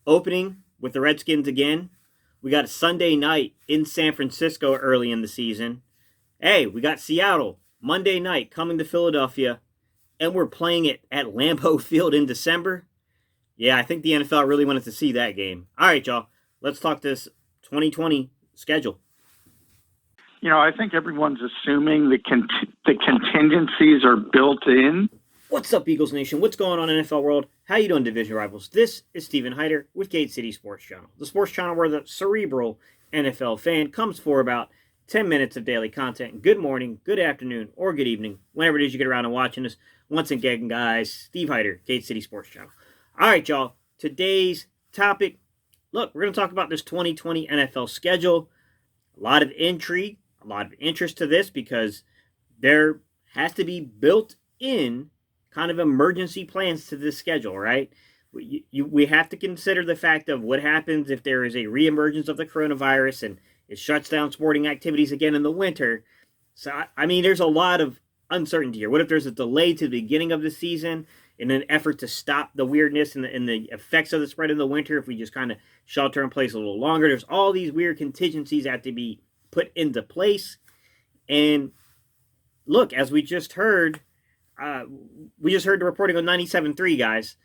opening with the Redskins again. We got a Sunday night in San Francisco early in the season. Hey, we got Seattle Monday night coming to Philadelphia, and we're playing it at Lambeau Field in December. Yeah, I think the NFL really wanted to see that game. All right, y'all. Let's talk this 2020 schedule. I think everyone's assuming the contingencies are built in. What's up, Eagles Nation? What's going on in NFL world? How you doing, division rivals? This is Stephen Hyder with Gate City Sports Channel, the sports channel where the cerebral NFL fan comes for about 10 minutes of daily content. Good morning, good afternoon, or good evening, whenever it is you get around and watching us. Once again, guys, Steve Hyder, Gate City Sports Channel. All right, y'all. Today's topic, look, we're going to talk about this 2020 NFL schedule. A lot of intrigue, a lot of interest to this because there has to be built-in kind of emergency plans to this schedule, right? We have to consider the fact of what happens if there is a reemergence of the coronavirus and it shuts down sporting activities again in the winter. So, I mean, there's a lot of uncertainty here. What if there's a delay to the beginning of the season in an effort to stop the weirdness and the effects of the spread in the winter if we just kind of shelter in place a little longer? There's all these weird contingencies that have to be put into place. And look, as we just heard the reporting on 97.3, guys.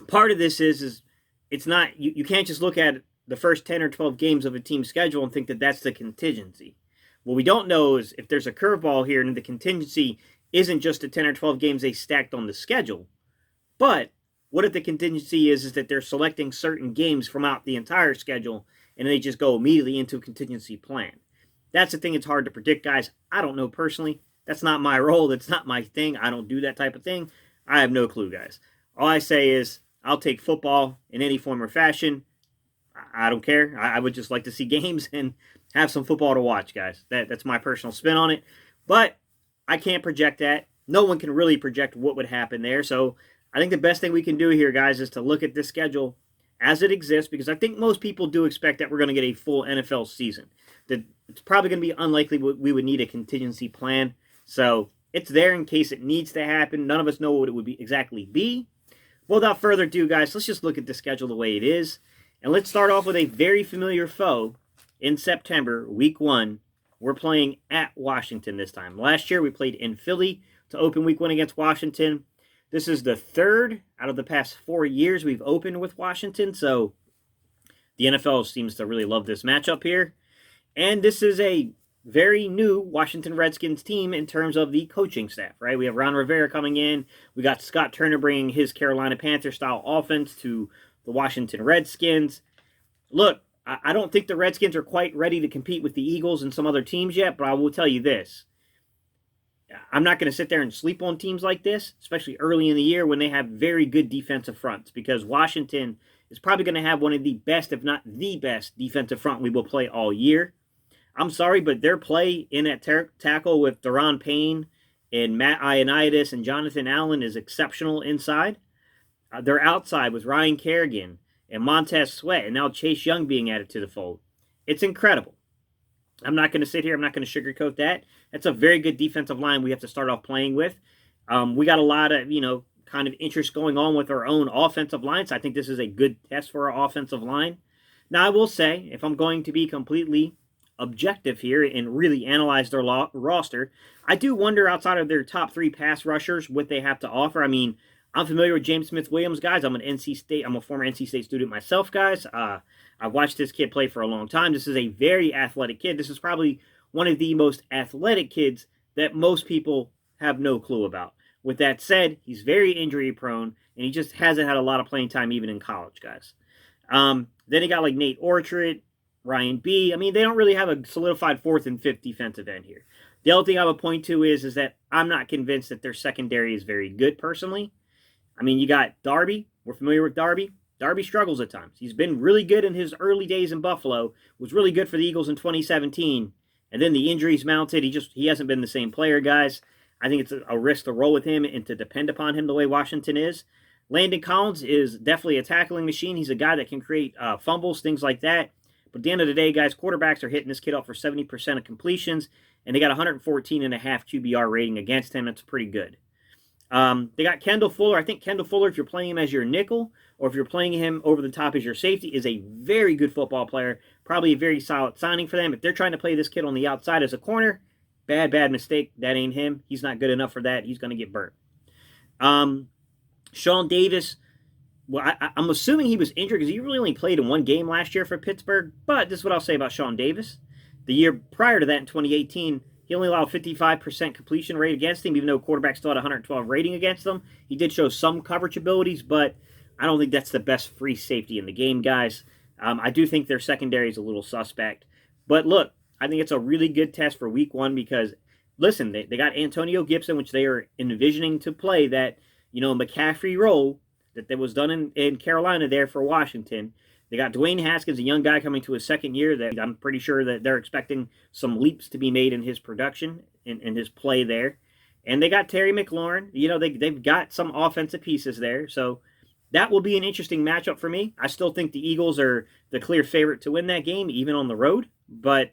Part of this is it's not, you can't just look at the first 10 or 12 games of a team's schedule and think that that's the contingency. What we don't know is if there's a curveball here and the contingency isn't just the 10 or 12 games they stacked on the schedule, but what if the contingency is that they're selecting certain games from out the entire schedule and they just go immediately into a contingency plan? That's the thing that's hard to predict, guys. I don't know personally. That's not my role. That's not my thing. I don't do that type of thing. I have no clue, guys. All I say is I'll take football in any form or fashion. I don't care. I would just like to see games and have some football to watch, guys. That's my personal spin on it. But I can't project that. No one can really project what would happen there. So I think the best thing we can do here, guys, is to look at this schedule as it exists, because I think most people do expect that we're going to get a full NFL season. That it's probably going to be unlikely we would need a contingency plan. So it's there in case it needs to happen. None of us know what it would exactly be. Well, without further ado, guys, let's just look at the schedule the way it is. And let's start off with a very familiar foe in September, week 1. We're playing at Washington this time. Last year, we played in Philly to open week 1 against Washington. This is the third out of the past 4 years we've opened with Washington. So the NFL seems to really love this matchup here. And this is a very new Washington Redskins team in terms of the coaching staff, right? We have Ron Rivera coming in. We got Scott Turner bringing his Carolina Panther-style offense to the Washington Redskins. Look, I don't think the Redskins are quite ready to compete with the Eagles and some other teams yet, but I will tell you this. I'm not going to sit there and sleep on teams like this, especially early in the year when they have very good defensive fronts, because Washington is probably going to have one of the best, if not the best, defensive front we will play all year. I'm sorry, but their play in at tackle with Daron Payne and Matt Ioannidis and Jonathan Allen is exceptional inside. Their outside with Ryan Kerrigan and Montez Sweat, and now Chase Young being added to the fold. It's incredible. I'm not going to sit here. I'm not going to sugarcoat that. That's a very good defensive line we have to start off playing with. We got a lot of, kind of interest going on with our own offensive line, so I think this is a good test for our offensive line. Now, I will say, if I'm going to be completely objective here and really analyze their roster, I do wonder outside of their top 3 pass rushers what they have to offer. I mean, I'm familiar with James Smith-Williams, guys. I'm a former NC State student myself, guys. I've watched this kid play for a long time. This is a very athletic kid. This is probably one of the most athletic kids that most people have no clue about. With that said, he's very injury prone, and he just hasn't had a lot of playing time even in college, guys. Then he got like Nate Orchard, Ryan B. I mean, they don't really have a solidified 4th and 5th defensive end here. The other thing I would point to is that I'm not convinced that their secondary is very good, personally. I mean, you got Darby. We're familiar with Darby. Darby struggles at times. He's been really good in his early days in Buffalo. Was really good for the Eagles in 2017. And then the injuries mounted. He hasn't been the same player, guys. I think it's a risk to roll with him and to depend upon him the way Washington is. Landon Collins is definitely a tackling machine. He's a guy that can create fumbles, things like that. But at the end of the day, guys, quarterbacks are hitting this kid up for 70% of completions, and they got 114.5 QBR rating against him. That's pretty good. They got Kendall Fuller. I think Kendall Fuller, if you're playing him as your nickel, or if you're playing him over the top as your safety, is a very good football player, probably a very solid signing for them. If they're trying to play this kid on the outside as a corner, bad mistake. That ain't him. He's not good enough for that. He's going to get burnt. Sean Davis, well, I'm assuming he was injured because he really only played in one game last year for Pittsburgh, but this is what I'll say about Sean Davis. The year prior to that, in 2018, he only allowed 55% completion rate against him, even though quarterback still had 112 rating against him. He did show some coverage abilities, but I don't think that's the best free safety in the game, guys. I do think their secondary is a little suspect. But look, I think it's a really good test for week one because, listen, they got Antonio Gibson, which they are envisioning to play that, McCaffrey role that was done in Carolina there for Washington. They got Dwayne Haskins, a young guy coming to his second year that I'm pretty sure that they're expecting some leaps to be made in his production, in his play there. And they got Terry McLaurin. They've got some offensive pieces there. So that will be an interesting matchup for me. I still think the Eagles are the clear favorite to win that game, even on the road. But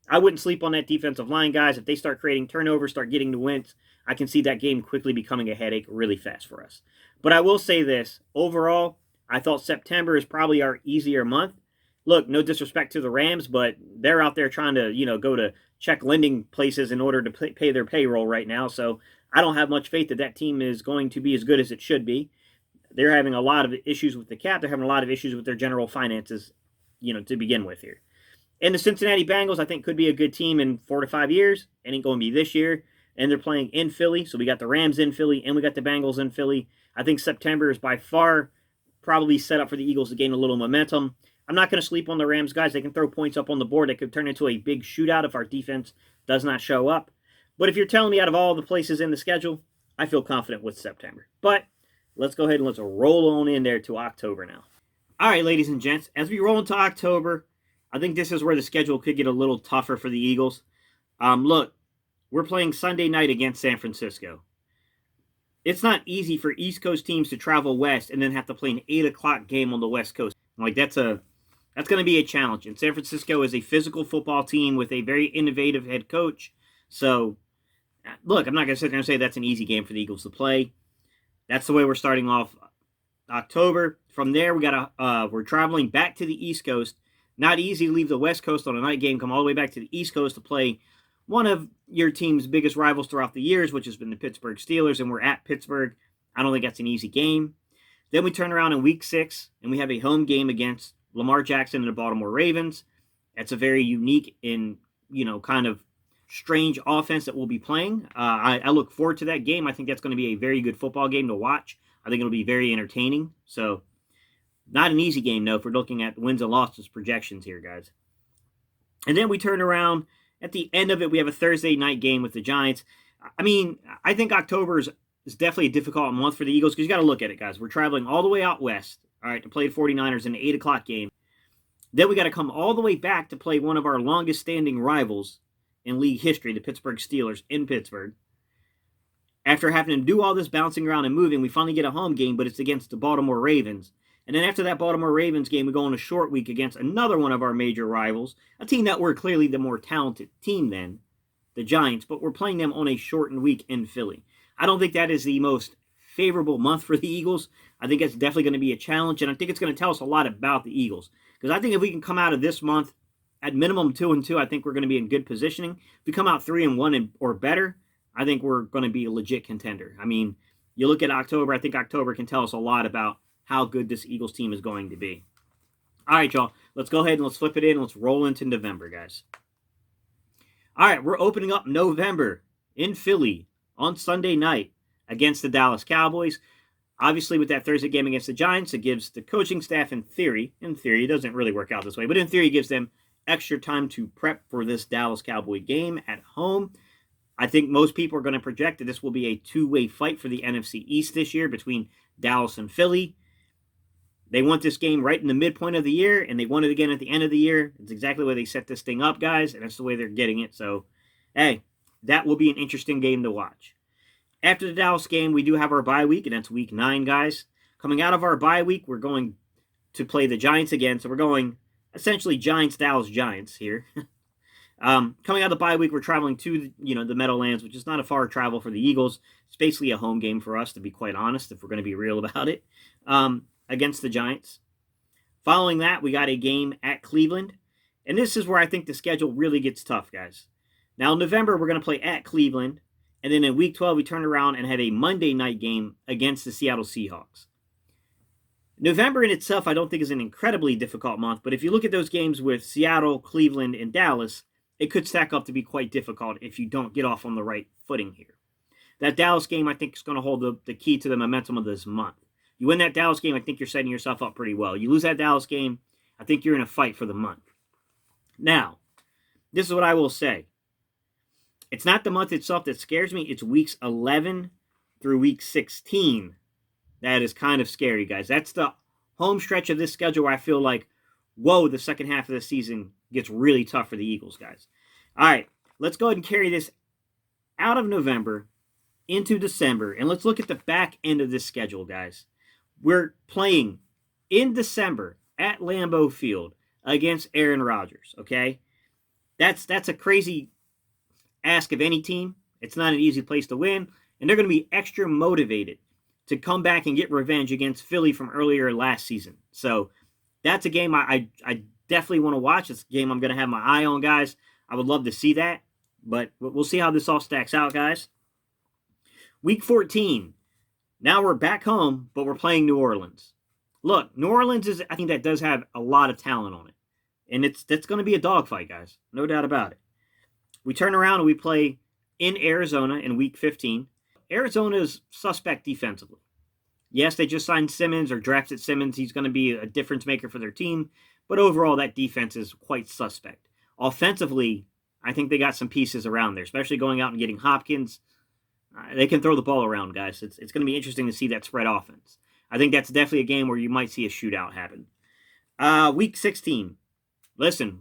I wouldn't sleep on that defensive line, guys. If they start creating turnovers, start getting the wins, I can see that game quickly becoming a headache really fast for us. But I will say this. Overall, I thought September is probably our easier month. Look, no disrespect to the Rams, but they're out there trying to, go to check lending places in order to pay their payroll right now. So I don't have much faith that team is going to be as good as it should be. They're having a lot of issues with the cap. They're having a lot of issues with their general finances, to begin with here. And the Cincinnati Bengals, I think, could be a good team in 4 to 5 years. It ain't going to be this year. And they're playing in Philly. So we got the Rams in Philly and we got the Bengals in Philly. I think September is by far probably set up for the Eagles to gain a little momentum. I'm not going to sleep on the Rams, guys. They can throw points up on the board. They could turn into a big shootout if our defense does not show up. But if you're telling me out of all the places in the schedule, I feel confident with September. But let's go ahead and let's roll on in there to October now. All right, ladies and gents, as we roll into October, I think this is where the schedule could get a little tougher for the Eagles. Look, we're playing Sunday night against San Francisco. It's not easy for East Coast teams to travel west and then have to play an 8 o'clock game on the West Coast. That's going to be a challenge. And San Francisco is a physical football team with a very innovative head coach. So, look, I'm not going to sit there and say that's an easy game for the Eagles to play. That's the way we're starting off October. From there, we're traveling back to the East Coast. Not easy to leave the West Coast on a night game, come all the way back to the East Coast to play one of your team's biggest rivals throughout the years, which has been the Pittsburgh Steelers, and we're at Pittsburgh. I don't think that's an easy game. Then we turn around in Week 6, and we have a home game against Lamar Jackson and the Baltimore Ravens. That's a very unique and, kind of strange offense that we'll be playing. I look forward to that game. I think that's going to be a very good football game to watch. I think it'll be very entertaining. So, not an easy game, though, if we're looking at wins and losses projections here, guys. And then we turn around. At the end of it, we have a Thursday night game with the Giants. I mean, I think October is definitely a difficult month for the Eagles because you got to look at it, guys. We're traveling all the way out west, all right, to play the 49ers in an 8 o'clock game. Then we got to come all the way back to play one of our longest-standing rivals in league history, the Pittsburgh Steelers, in Pittsburgh. After having to do all this bouncing around and moving, we finally get a home game, but it's against the Baltimore Ravens. And then after that Baltimore Ravens game, we go on a short week against another one of our major rivals, a team that we're clearly the more talented team than, the Giants, but we're playing them on a shortened week in Philly. I don't think that is the most favorable month for the Eagles. I think it's definitely going to be a challenge, and I think it's going to tell us a lot about the Eagles. Because I think if we can come out of this month at minimum 2-2, I think we're going to be in good positioning. If we come out 3-1 or better, I think we're going to be a legit contender. I mean, you look at October, I think October can tell us a lot about how good this Eagles team is going to be. All right, y'all. Let's go ahead and let's flip it in. Let's roll into November, guys. All right, we're opening up November in Philly on Sunday night against the Dallas Cowboys. Obviously, with that Thursday game against the Giants, it gives the coaching staff, in theory, it doesn't really work out this way, but in theory, it gives them extra time to prep for this Dallas Cowboy game at home. I think most people are going to project that this will be a two-way fight for the NFC East this year between Dallas and Philly. They want this game right in the midpoint of the year, and they want it again at the end of the year. It's exactly where they set this thing up, guys, and that's the way they're getting it. So, hey, that will be an interesting game to watch. After the Dallas game, we do have our bye week, and that's week 9, guys. Coming out of our bye week, we're going to play the Giants again. So we're going essentially Giants, Dallas, Giants here. Coming out of the bye week, we're traveling to the Meadowlands, which is not a far travel for the Eagles. It's basically a home game for us, to be quite honest, if we're going to be real about it. against the Giants. Following that, we got a game at Cleveland. And this is where I think the schedule really gets tough, guys. Now, in November, we're going to play at Cleveland. And then in Week 12, we turn around and have a Monday night game against the Seattle Seahawks. November in itself, I don't think is an incredibly difficult month. But if you look at those games with Seattle, Cleveland, and Dallas, it could stack up to be quite difficult if you don't get off on the right footing here. That Dallas game, I think, is going to hold the key to the momentum of this month. You win that Dallas game, I think you're setting yourself up pretty well. You lose that Dallas game, I think you're in a fight for the month. Now, this is what I will say. It's not the month itself that scares me. It's weeks 11 through week 16. That is kind of scary, guys. That's the home stretch of this schedule where I feel like, whoa, the second half of the season gets really tough for the Eagles, guys. All right, let's go ahead and carry this out of November into December, and let's look at the back end of this schedule, guys. We're playing in December at Lambeau Field against Aaron Rodgers, okay? That's a crazy ask of any team. It's not an easy place to win, and they're going to be extra motivated to come back and get revenge against Philly from earlier last season. So that's a game I definitely want to watch. It's a game I'm going to have my eye on, guys. I would love to see that, but we'll see how this all stacks out, guys. Week 14. Now we're back home, but we're playing New Orleans. Look, New Orleans I think that does have a lot of talent on it. And that's going to be a dogfight, guys. No doubt about it. We turn around and we play in Arizona in Week 15. Arizona is suspect defensively. Yes, they just signed Simmons or drafted Simmons. He's going to be a difference maker for their team. But overall, that defense is quite suspect. Offensively, I think they got some pieces around there, especially going out and getting Hopkins. They can throw the ball around, guys. It's going to be interesting to see that spread offense. I think that's definitely a game where you might see a shootout happen. Week 16. Listen,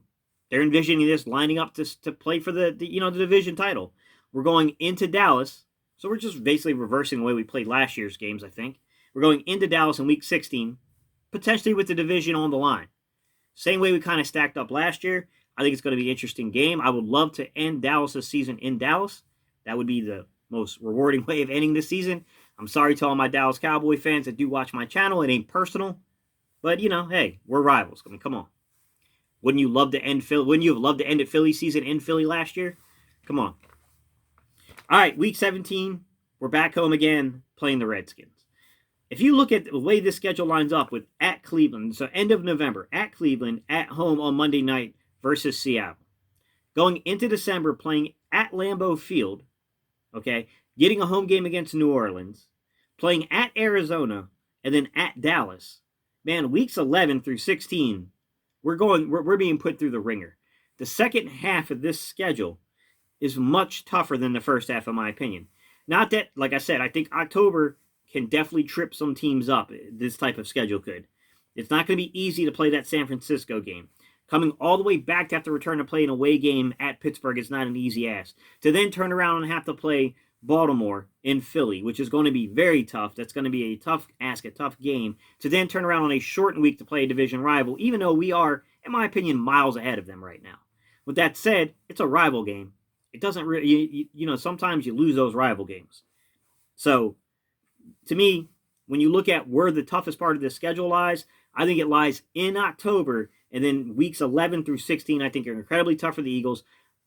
they're envisioning this lining up to play for the division title. We're going into Dallas, so we're just basically reversing the way we played last year's games, I think. We're going into Dallas in Week 16, potentially with the division on the line. Same way we kind of stacked up last year. I think it's going to be an interesting game. I would love to end Dallas' season in Dallas. That would be the most rewarding way of ending this season. I'm sorry to all my Dallas Cowboy fans that do watch my channel. It ain't personal. But, hey, we're rivals. I mean, come on. Wouldn't you love to end Philly? Wouldn't you have loved to end it Philly season in Philly last year? Come on. All right, Week 17, we're back home again playing the Redskins. If you look at the way this schedule lines up with at Cleveland, so end of November, at Cleveland, at home on Monday night versus Seattle. Going into December, playing at Lambeau Field, okay, getting a home game against New Orleans, playing at Arizona, and then at Dallas. Man, weeks 11 through 16, we're being put through the ringer. The second half of this schedule is much tougher than the first half, in my opinion. Not that, like I said, I think October can definitely trip some teams up. This type of schedule could. It's not going to be easy to play that San Francisco game. Coming all the way back to have to return to play an away game at Pittsburgh is not an easy ask. To then turn around and have to play Baltimore in Philly, which is going to be very tough. That's going to be a tough ask, a tough game. To then turn around on a shortened week to play a division rival, even though we are, in my opinion, miles ahead of them right now. With that said, it's a rival game. It doesn't really, sometimes you lose those rival games. So, to me, when you look at where the toughest part of the schedule lies, I think it lies in October, and then weeks 11 through 16, I think are incredibly tough for the Eagles.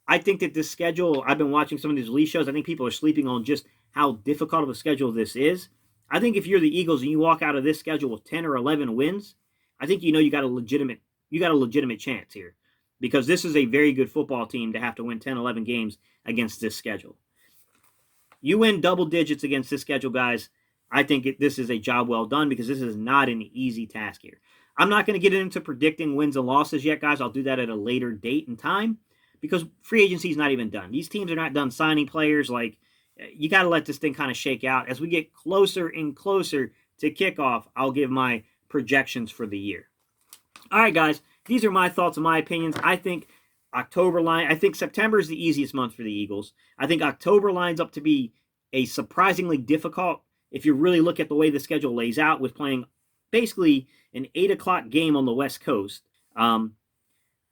I think that this schedule, I've been watching some of these release shows, I think people are sleeping on just how difficult of a schedule this is. I think if you're the Eagles and you walk out of this schedule with 10 or 11 wins, I think you got a legitimate chance here. Because this is a very good football team to have to win 10, 11 games against this schedule. You win double digits against this schedule, guys. I think this is a job well done because this is not an easy task here. I'm not going to get into predicting wins and losses yet, guys. I'll do that at a later date and time because free agency is not even done. These teams are not done signing players. You got to let this thing kind of shake out. As we get closer and closer to kickoff, I'll give my projections for the year. All right, guys. These are my thoughts and my opinions. I think September is the easiest month for the Eagles. I think October lines up to be a surprisingly difficult, if you really look at the way the schedule lays out, with playing basically an 8 o'clock game on the West Coast. Then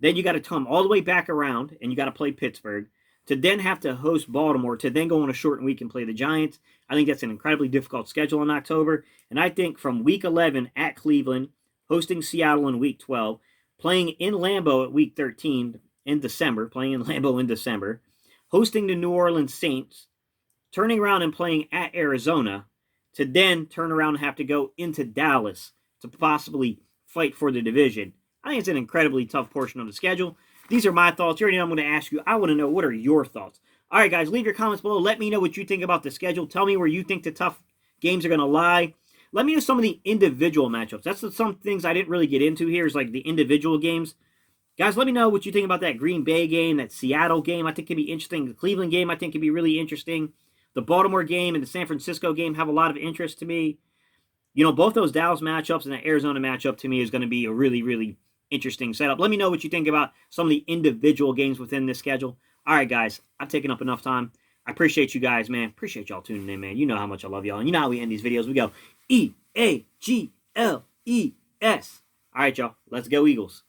you got to come all the way back around, and you got to play Pittsburgh. to then have to host Baltimore, to then go on a shortened week and play the Giants. I think that's an incredibly difficult schedule in October. And I think from week 11 at Cleveland, hosting Seattle in week 12, playing in Lambeau at week 13 in December, hosting the New Orleans Saints, turning around and playing at Arizona, to then turn around and have to go into Dallas to possibly fight for the division. I think it's an incredibly tough portion of the schedule. These are my thoughts. You already know I'm going to ask you. I want to know, what are your thoughts? All right, guys, leave your comments below. Let me know what you think about the schedule. Tell me where you think the tough games are going to lie. Let me know some of the individual matchups. That's some things I didn't really get into here, is like the individual games. Guys, let me know what you think about that Green Bay game, that Seattle game. I think could be interesting. The Cleveland game, I think, could be really interesting. The Baltimore game and the San Francisco game have a lot of interest to me. You know, both those Dallas matchups and the Arizona matchup to me is going to be a really, really interesting setup. Let me know what you think about some of the individual games within this schedule. All right, guys, I've taken up enough time. I appreciate you guys, man. Appreciate y'all tuning in, man. You know how much I love y'all. And you know how we end these videos. We go E-A-G-L-E-S. All right, y'all. Let's go, Eagles.